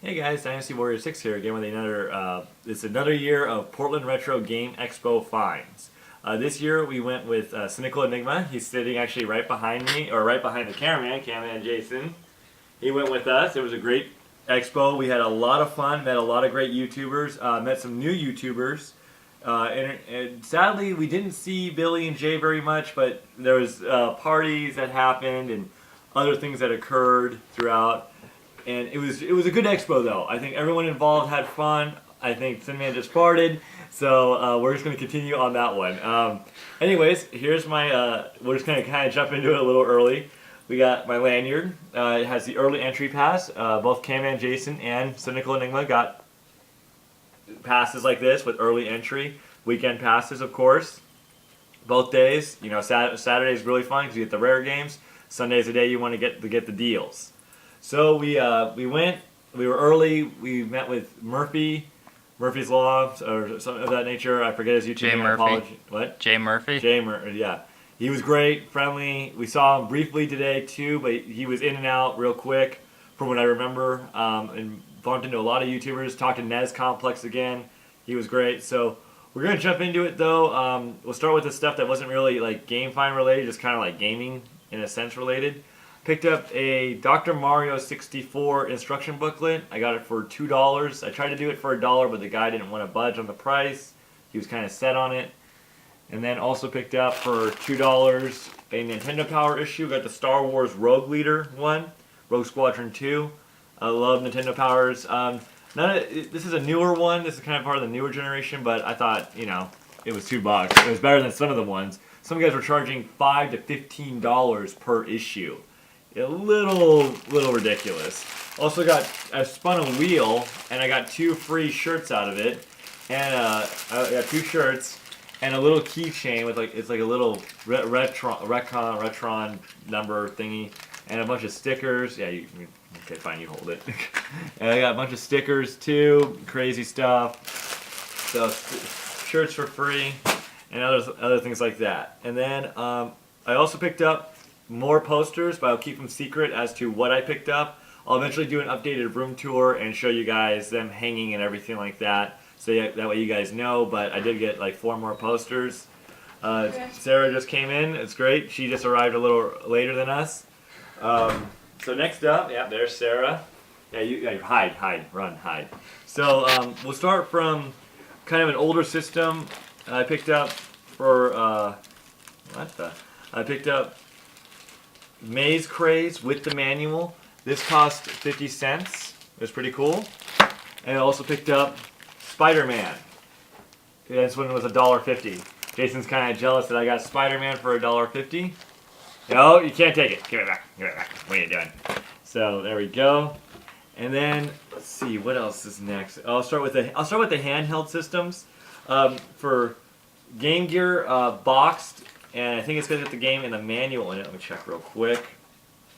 Hey guys, Dynasty Warrior 6 here again with another, it's another year of Portland Retro Game Expo finds. This year we went with Cynical Enigma. He's sitting actually right behind me, or right behind the cameraman Jason. He went with us. It was a great expo. We had a lot of fun, met a lot of great YouTubers, met some new YouTubers. And sadly we didn't see Billy and Jay very much, but there was parties that happened and other things that occurred throughout. And it was a good expo though. I think everyone involved had fun. I think Sin Man just farted, so we're just going to continue on that one. Anyways, here's my. We're just going to kind of jump into it a little early. We got my lanyard. It has the early entry pass. Both Camman Jason and Cynical Enigma got passes like this with early entry. Weekend passes, of course. Both days. You know, Saturday is really fun because you get the rare games. Sunday's the day you want to get the deals. So we went. We were early. We met with Murphy's Law, or something of that nature. I forget his YouTube Jay name. Murphy. What? Jay Murphy. Jay Murphy. Yeah, he was great, friendly. We saw him briefly today too, but he was in and out real quick, from what I remember. And bumped into a lot of YouTubers. Talked to Nez Complex again. He was great. So we're gonna jump into it though. We'll start with the stuff that wasn't really like GameFind related, just kind of like gaming in a sense related. Picked up a Dr. Mario 64 instruction booklet. I got it for $2. I tried to do it for $1, but the guy didn't want to budge on the price. He was kind of set on it. And then also picked up for $2 a Nintendo Power issue. Got the Star Wars Rogue Leader one, Rogue Squadron 2. I love Nintendo Powers. This is a newer one. This is kind of part of the newer generation, but I thought, you know, it was $2. It was better than some of the ones. Some guys were charging $5 to $15 per issue. A little ridiculous. Also I spun a wheel and I got 2 free shirts out of it, and I got 2 shirts and a little keychain with it's like a little retron number thingy and a bunch of stickers. Yeah, okay, fine, you hold it. And I got a bunch of stickers too, crazy stuff. So shirts for free and other things like that. And then I also picked up more posters, but I'll keep them secret as to what I picked up. I'll eventually do an updated room tour and show you guys them hanging and everything like that, so that way you guys know. But I did get like 4 more posters. Sarah just came in. It's great. She just arrived a little later than us. So next up, yeah, there's Sarah. Yeah, you hide, run, hide. So we'll start from kind of an older system. I picked up for I picked up Maze Craze with the manual. This cost 50 cents. It was pretty cool. And I also picked up Spider-Man. This one was $1.50. Jason's kind of jealous that I got Spider-Man for $1.50. No, you can't take it. Give it back. Give it back. What are you doing? So there we go. And then let's see what else is next. I'll start with the handheld systems. For Game Gear boxed. And I think it's going to get the game and the manual in it. Let me check real quick.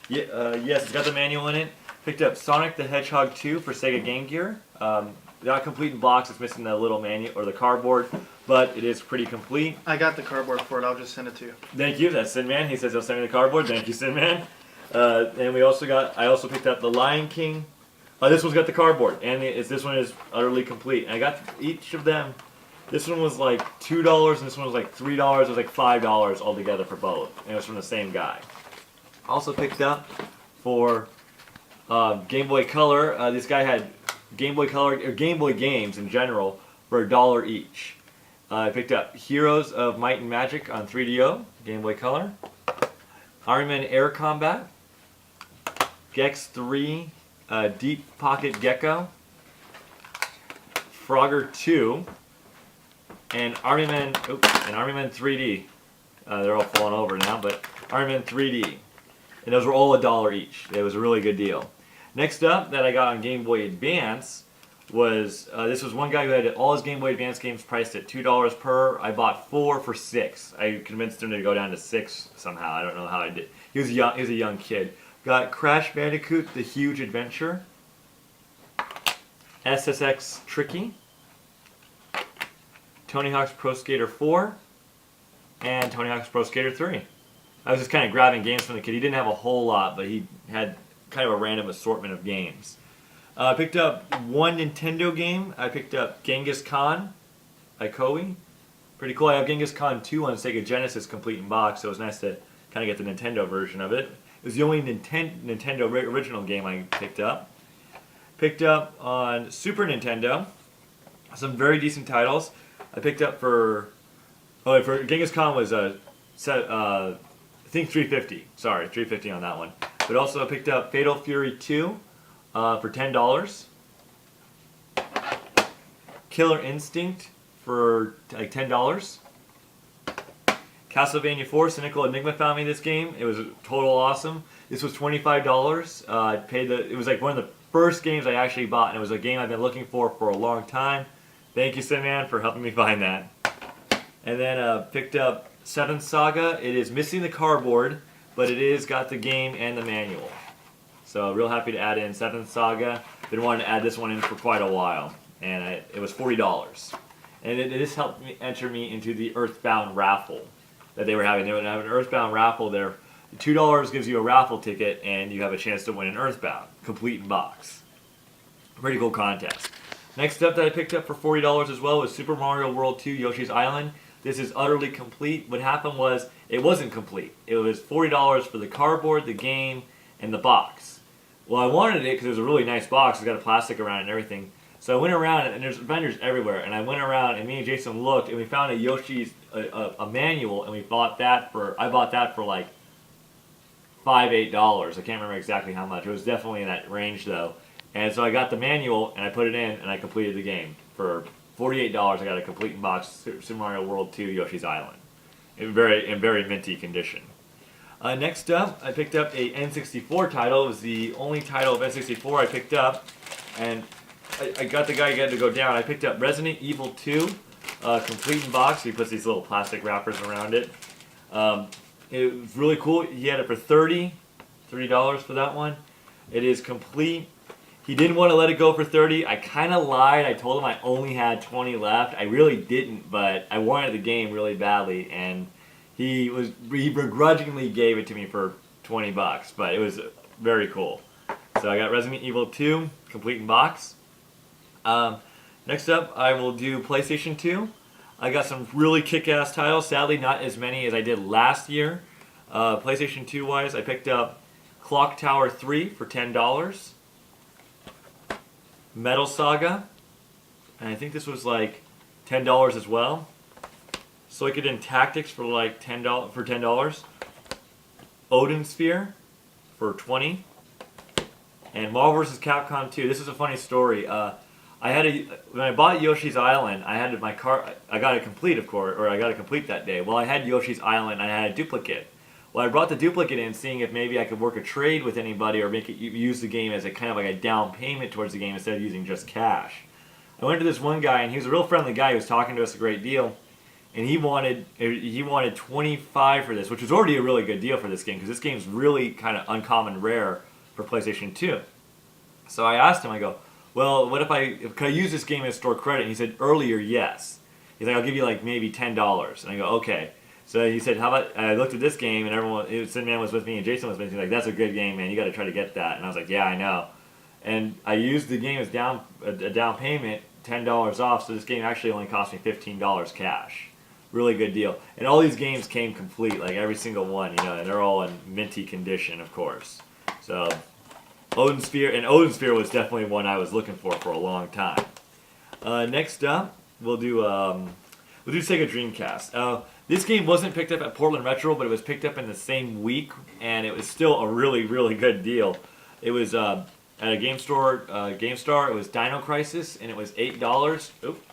Yeah, yes, it's got the manual in it. Picked up Sonic the Hedgehog 2 for Sega Game Gear. Not complete in box. It's missing the little manual or the cardboard, but it is pretty complete. I got the cardboard for it. I'll just send it to you. Thank you. That's Sin Man. He says he'll send me the cardboard. Thank you, Sin Man. And I also picked up the Lion King. This one's got the cardboard, and this one is utterly complete. And I got each of them. This one was like $2, and this one was like $3. It was like $5 altogether for both. And it was from the same guy. Also picked up for Game Boy Color. This guy had Game Boy Color, or Game Boy games in general, for $1 each. I picked up Heroes of Might and Magic on 3DO, Game Boy Color. Iron Man Air Combat. Gex 3, Deep Pocket Gecko. Frogger 2. And Army Man 3D. They're all falling over now, but Army Man 3D. And those were all $1 each. It was a really good deal. Next up that I got on Game Boy Advance was, this was one guy who had all his Game Boy Advance games priced at $2 per. I bought 4 for $6. I convinced him to go down to 6 somehow. I don't know how I did. He was young. He was a young kid. Got Crash Bandicoot: The Huge Adventure. SSX Tricky. Tony Hawk's Pro Skater 4, and Tony Hawk's Pro Skater 3. I was just kind of grabbing games from the kid. He didn't have a whole lot, but he had kind of a random assortment of games. I picked up one Nintendo game. I picked up Genghis Khan, Ikoui. Pretty cool. I have Genghis Khan 2 on Sega Genesis complete in box, so it was nice to kind of get the Nintendo version of it. It was the only Nintendo original game I picked up. Picked up on Super Nintendo some very decent titles. I picked up for Genghis Khan was I think 350. Sorry, 350 on that one. But also I picked up Fatal Fury 2 for $10. Killer Instinct for like $10. Castlevania 4 Cynical Enigma found me this game. It was total awesome. This was $25. I paid it was like one of the first games I actually bought, and it was a game I've been looking for a long time. Thank you, Simman, for helping me find that. And then picked up Seventh Saga. It is missing the cardboard, but it is got the game and the manual. So real happy to add in Seventh Saga. Been wanting to add this one in for quite a while, and it was $40. And this helped me enter me into the Earthbound raffle that they were having. They would have an Earthbound raffle there. $2 gives you a raffle ticket, and you have a chance to win an Earthbound, complete in box. Pretty cool contest. Next up that I picked up for $40 as well was Super Mario World 2 Yoshi's Island. This is utterly complete. What happened was, it wasn't complete. It was $40 for the cardboard, the game, and the box. Well, I wanted it because it was a really nice box. It's got a plastic around it and everything. So I went around, and there's vendors everywhere, and I went around, and me and Jason looked, and we found a Yoshi's a manual, and I bought that for like $5, $8. I can't remember exactly how much. It was definitely in that range though. And so I got the manual, and I put it in, and I completed the game. For $48, I got a complete in box Super Mario World 2 Yoshi's Island. In very minty condition. Next up, I picked up a N64 title. It was the only title of N64 I picked up, and I got the guy to go down. I picked up Resident Evil 2, complete in box. He puts these little plastic wrappers around it. It was really cool. He had it for $30 for that one. It is complete. He didn't want to let it go for $30. I kind of lied. I told him I only had 20 left. I really didn't, but I wanted the game really badly, and he begrudgingly gave it to me for $20, but it was very cool. So I got Resident Evil 2, complete in box. Next up, I will do PlayStation 2. I got some really kick-ass titles. Sadly, not as many as I did last year. PlayStation 2 wise, I picked up Clock Tower 3 for $10. Metal Saga, and I think this was like $10 as well. Suikoden Tactics for like $10. Odin Sphere for $20. And Marvel vs. Capcom 2. This is a funny story. When I bought Yoshi's Island, I had my car. I got it complete, of course, or I got it complete that day. Well, I had Yoshi's Island, and I had a duplicate. Well, I brought the duplicate in, seeing if maybe I could work a trade with anybody or make it use the game as a kind of like a down payment towards the game instead of using just cash. I went to this one guy, and he was a real friendly guy. He was talking to us a great deal, and he wanted $25 for this, which was already a really good deal for this game because this game's really kind of uncommon rare for PlayStation 2. So I asked him, I go, well, could I use this game as store credit? And he said, earlier, yes. He's like, I'll give you like maybe $10. And I go, okay. So he said, how about, I looked at this game, and Sinman was with me, and Jason was with me. He's like, that's a good game, man. You got to try to get that. And I was like, yeah, I know. And I used the game as a down payment, $10 off, so this game actually only cost me $15 cash. Really good deal. And all these games came complete, like every single one, and they're all in minty condition, of course. So, Odin Sphere was definitely one I was looking for a long time. Next up, we'll do Sega Dreamcast. This game wasn't picked up at Portland Retro, but it was picked up in the same week, and it was still a really, really good deal. It was at a GameStar. It was Dino Crisis, and it was $8. Oop,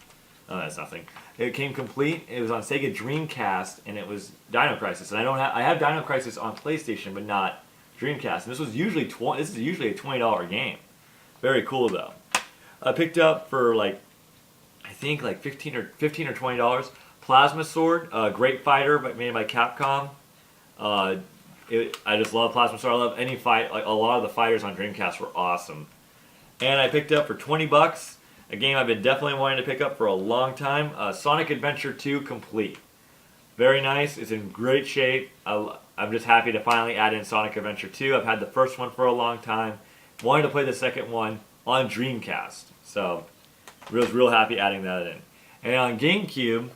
oh, that's nothing. It came complete. It was on Sega Dreamcast, and it was Dino Crisis. And I have Dino Crisis on PlayStation, but not Dreamcast. And this is usually a $20 game. Very cool though. I picked up for I think $15 or $20. Plasma Sword, great fighter, but made by Capcom. I just love Plasma Sword. I love any fight. Like a lot of the fighters on Dreamcast were awesome. And I picked up for $20 a game I've been definitely wanting to pick up for a long time. Sonic Adventure 2 Complete. Very nice. It's in great shape. I'm just happy to finally add in Sonic Adventure 2. I've had the first one for a long time. Wanted to play the second one. on Dreamcast. So I was real happy adding that in. And on GameCube,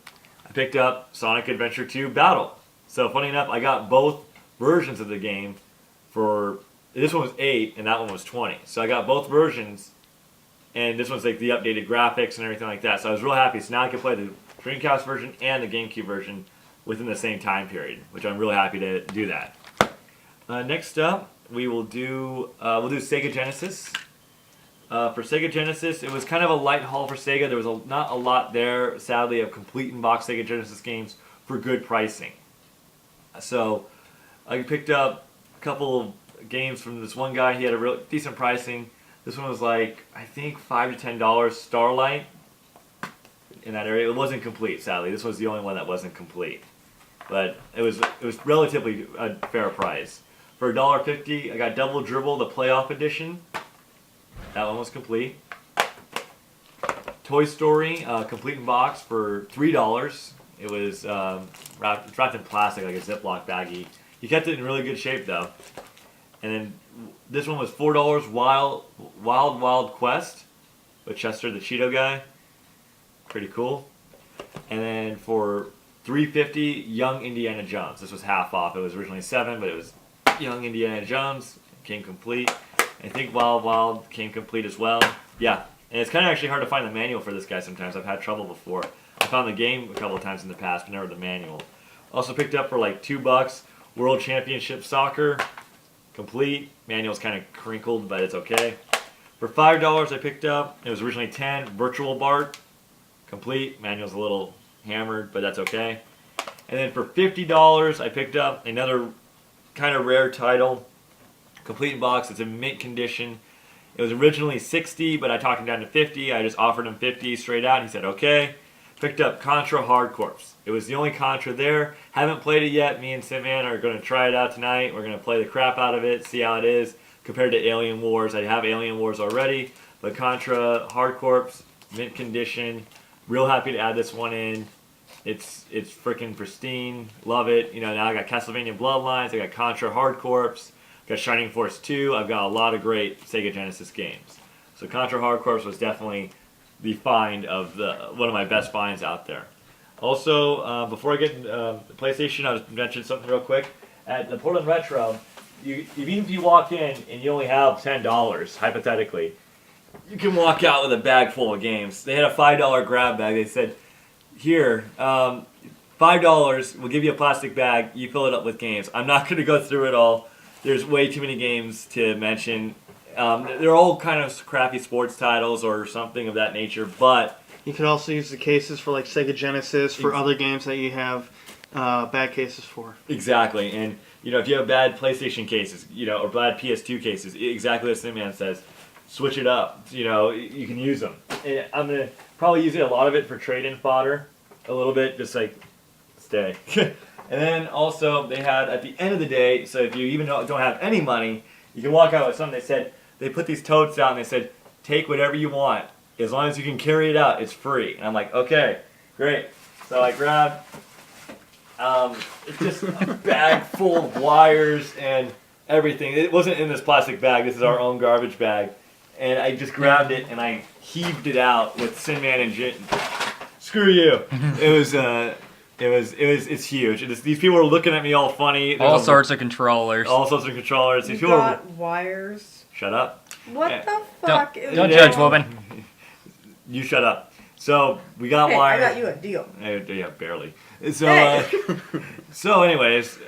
I picked up Sonic Adventure 2 Battle. So funny enough, I got both versions of the game for, this one was 8 and that one was 20. So I got both versions, and this one's like the updated graphics and everything like that. So I was real happy. So now I can play the Dreamcast version and the GameCube version within the same time period, which I'm really happy to do that. Next up, we'll do Sega Genesis. For Sega Genesis, it was kind of a light haul for Sega. There was not a lot there, sadly, of complete in-box Sega Genesis games for good pricing. So I picked up a couple of games from this one guy. He had a real decent pricing. This one was like, I think $5 to $10. Starlight in that area. It wasn't complete, sadly. This was the only one that wasn't complete, but it was relatively a fair price. For $1.50, I got Double Dribble, the Playoff Edition. That one was complete. Toy Story, complete in box for $3. It was wrapped in plastic, like a Ziploc baggie. He kept it in really good shape though. And then this one was $4. Wild Quest with Chester the Cheeto guy. Pretty cool. And then for $3.50, Young Indiana Jones. This was half off. It was originally $7, but it was Young Indiana Jones. Came complete. I think Wild came complete as well. Yeah, and it's kind of actually hard to find the manual for this guy sometimes. I've had trouble before. I found the game a couple of times in the past, but never the manual. Also picked up for like $2, World Championship Soccer, complete. Manual's kind of crinkled, but it's okay. For $5 I picked up, it was originally $10, Virtual Bart, complete. Manual's a little hammered, but that's okay. And then for $50 I picked up another kind of rare title, complete in box. It's in mint condition. It was originally $60, but I talked him down to $50. I just offered him $50 straight out, and he said okay. Picked up Contra Hard Corps. It was the only Contra there. Haven't played it yet. Me and Simman are going to try it out tonight. We're going to play the crap out of it, see how it is compared to Alien Wars. I have Alien Wars already, but Contra Hard Corps, mint condition. Real happy to add this one in. It's freaking pristine. Love it. You know, now I got Castlevania Bloodlines. I got Contra Hard Corps. Got Shining Force 2. I've got a lot of great Sega Genesis games. So Contra Hard Corps was definitely the find of one of my best finds out there. Also, before I get into the PlayStation, I'll just mention something real quick. At the Portland Retro, even if you walk in and you only have $10, hypothetically, you can walk out with a bag full of games. They had a $5 grab bag. They said, here, $5, we'll give you a plastic bag. You fill it up with games. I'm not going to go through it all. There's way too many games to mention. They're all kind of crappy sports titles or something of that nature, but You could also use the cases for like Sega Genesis for other games that you have bad cases for. exactly. And you know, if you have bad PlayStation cases, you know, or bad PS2 cases, exactly as Simman says, switch it up. You know, you can use them. And I'm gonna probably use a lot of it for trade-in fodder, a little bit, just like stay. And then also they had at the end of the day, so if you even don't have any money, you can walk out with something. They said they put these totes out and they said take whatever you want as long as you can carry it out. It's free. And I'm like, okay, great. So I grabbed it's just a bag full of wires and everything. It wasn't in this plastic bag. This is our own garbage bag. And I just grabbed it and I heaved it out with Sinman and Jin. Screw you. It's huge. These people are looking at me all funny. All sorts of controllers. All sorts of controllers. These You people got are, wires. shut up. What the fuck? Don't judge, woman. You shut up. So we got Hey, wires. I got you a deal. Yeah, barely. So, Hey. so anyways,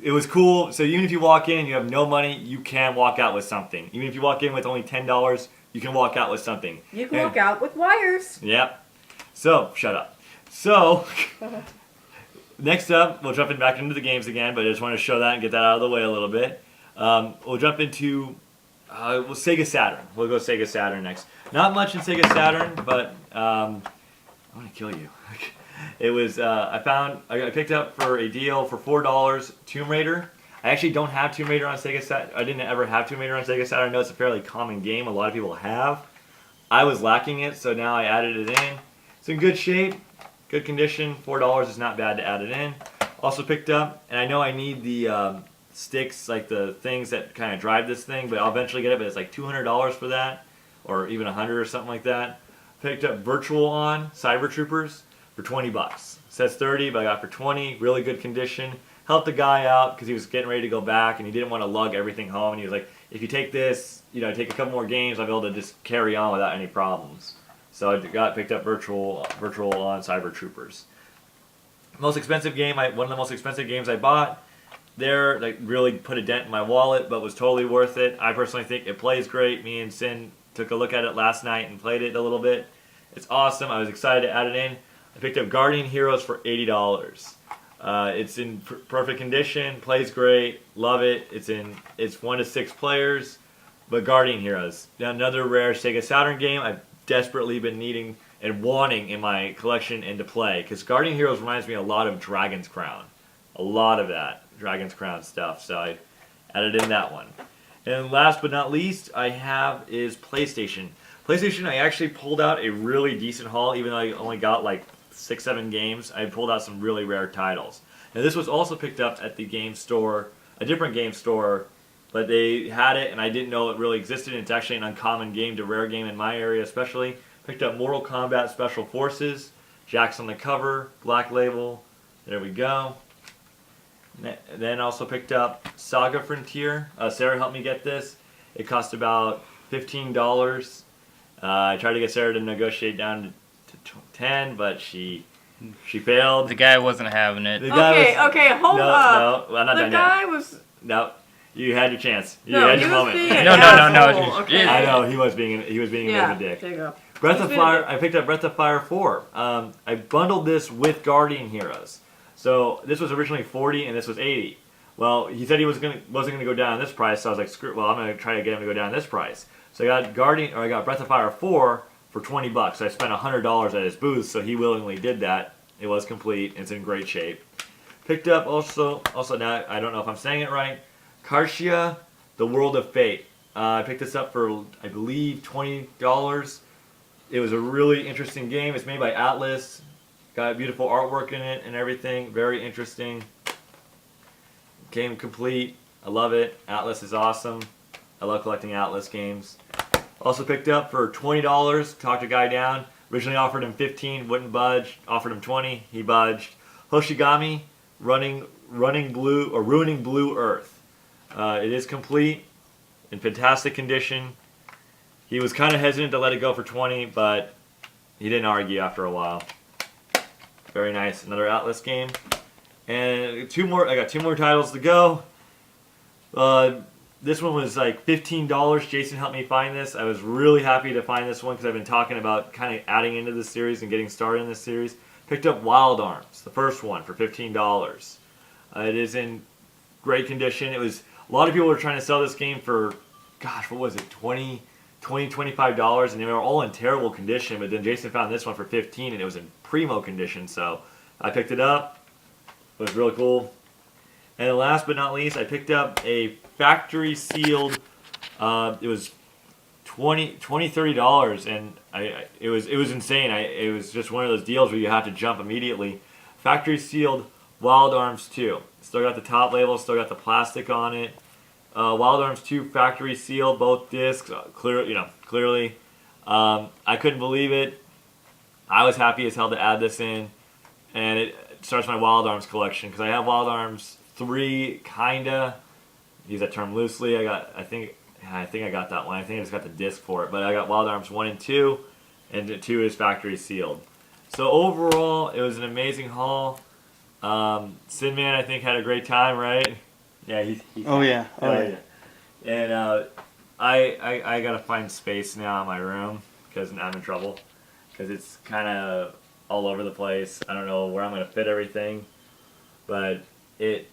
it was cool. So even if you walk in and you have no money, you can walk out with something. Even if you walk in with only $10, you can walk out with something. You can walk out with wires. Yep. So, shut up. So, next up, we'll jump back into the games again, but I just want to show that and get that out of the way a little bit. We'll jump into Sega Saturn. We'll go Sega Saturn next. Not much in Sega Saturn, but I want to kill you. It was I picked up for a deal for $4 Tomb Raider. I actually don't have Tomb Raider on Sega Saturn. I didn't ever have Tomb Raider on Sega Saturn. I know it's a fairly common game. A lot of people have. I was lacking it, so now I added it in. It's in good shape, good condition. $4 is not bad to add it in. Also picked up, and I know I need the sticks, like the things that kind of drive this thing, but I'll eventually get it. But it's like $200 for that, or even $100 or something like that. Picked up Virtual On Cyber Troopers for $20. Says 30, but I got for 20. Really good condition. Helped the guy out because he was getting ready to go back and he didn't want to lug everything home. And he was like, if you take this, take a couple more games, I'll be able to just carry on without any problems. So I picked up Virtual On Cyber Troopers. Most expensive game, one of the most expensive games I bought. There, like, really put a dent in my wallet, but was totally worth it. I personally think it plays great. Me and Sin took a look at it last night and played it a little bit. It's awesome. I was excited to add it in. I picked up Guardian Heroes for $80. It's in perfect condition, plays great, love it. It's 1 to 6 players, but Guardian Heroes, another rare Sega Saturn game I've desperately been needing and wanting in my collection and to play, because Guardian Heroes reminds me a lot of Dragon's Crown, a lot of that Dragon's Crown stuff. So I added in that one. And last but not least, I have is PlayStation. PlayStation, I actually pulled out a really decent haul, even though I only got like 6-7 games. I pulled out some really rare titles. Now this was also picked up at the game store, a different game store, but they had it and I didn't know it really existed. It's actually an uncommon game to rare game in my area especially. Picked up Mortal Kombat Special Forces, Jack's on the cover, Black Label, there we go. Then also picked up Saga Frontier. Sarah helped me get this. It cost about $15. I tried to get Sarah to negotiate down to 10, but she failed. The guy wasn't having it. The guy Okay, hold up. No, I'm not The done guy yet. was... No, you had your chance. You No, had he your was moment. being an No. asshole, okay? I know he was being a bit of a Yeah, dick. there you go. Breath He's of been a Fire. dick. I picked up Breath of Fire 4. I bundled this with Guardian Heroes. So this was originally 40 and this was 80. Well, he said he wasn't gonna go down this price, so I was like, screw. Well, I'm gonna try to get him to go down this price. So I got Breath of Fire 4 for $20. So I spent $100 at his booth, so he willingly did that. It was complete. It's in great shape. Picked up also now I don't know if I'm saying it right. Karshia, The World of Fate. I picked this up for I believe $20. It was a really interesting game. It's made by Atlas. Got beautiful artwork in it and everything. Very interesting. Game complete. I love it. Atlas is awesome. I love collecting Atlas games. Also picked up for $20. Talked a guy down. Originally offered him 15, wouldn't budge. Offered him 20, he budged. Hoshigami, Ruining Blue Earth. It is complete, in fantastic condition. He was kind of hesitant to let it go for 20, but he didn't argue after a while. Very nice. Another Atlas game. And I got 2 more titles to go. This one was like $15. Jason helped me find this. I was really happy to find this one because I've been talking about kind of adding into this series and getting started in this series. Picked up Wild Arms, the first one, for $15. It is in great condition. A lot of people were trying to sell this game for, gosh, what was it, $25, and they were all in terrible condition. But then Jason found this one for $15, and it was in primo condition. So I picked it up. It was really cool. And last but not least, I picked up a factory sealed. It was $30, and it was insane. It was just one of those deals where you have to jump immediately. Factory sealed Wild Arms 2. Still got the top label. Still got the plastic on it. Wild Arms 2 factory sealed, both discs. Clearly. I couldn't believe it. I was happy as hell to add this in, and it starts my Wild Arms collection because I have Wild Arms 3, kinda. Use that term loosely. I think I got that one. I think I just got the disc for it, but I got Wild Arms 1 and 2, and 2 is factory sealed. So overall, it was an amazing haul. Sin Man, I think, had a great time, right? Yeah, Oh yeah. And I gotta find space now in my room because I'm in trouble because it's kind of all over the place. I don't know where I'm gonna fit everything, but if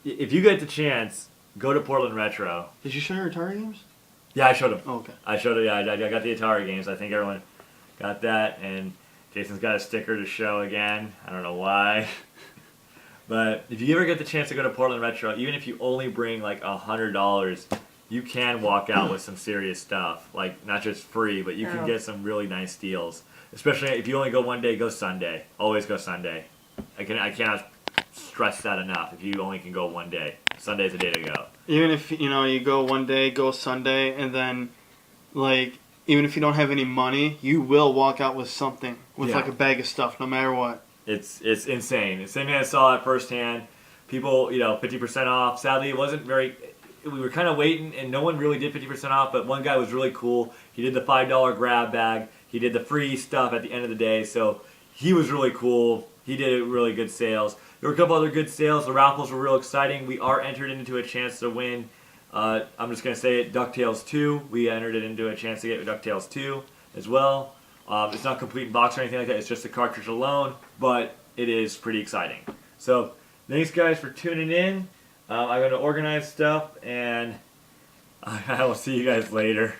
you get the chance, go to Portland Retro. Did you show your Atari games? Yeah, I showed them. Oh, okay. I showed it. Yeah, I got the Atari games. I think everyone got that, and Jason's got a sticker to show again. I don't know why. But if you ever get the chance to go to Portland Retro, even if you only bring like $100, you can walk out with some serious stuff. Like, not just free, but you can get some really nice deals. Especially if you only go one day, go Sunday. Always go Sunday. I cannot stress that enough if you only can go one day. Sunday's the day to go. Even if you go one day, go Sunday, and then like even if you don't have any money, you will walk out with something, with Yeah. like a bag of stuff, no matter what. It's insane. The same thing I saw it firsthand. People, 50% off. Sadly, it wasn't very. We were kind of waiting, and no one really did 50% off. But one guy was really cool. He did the $5 grab bag. He did the free stuff at the end of the day. So he was really cool. He did really good sales. There were a couple other good sales. The raffles were real exciting. We are entered into a chance to win. I'm just gonna say it. DuckTales 2. We entered it into a chance to get DuckTales 2 as well. It's not complete in box or anything like that. It's just the cartridge alone, but it is pretty exciting. So thanks guys for tuning in. I'm going to organize stuff, and I will see you guys later.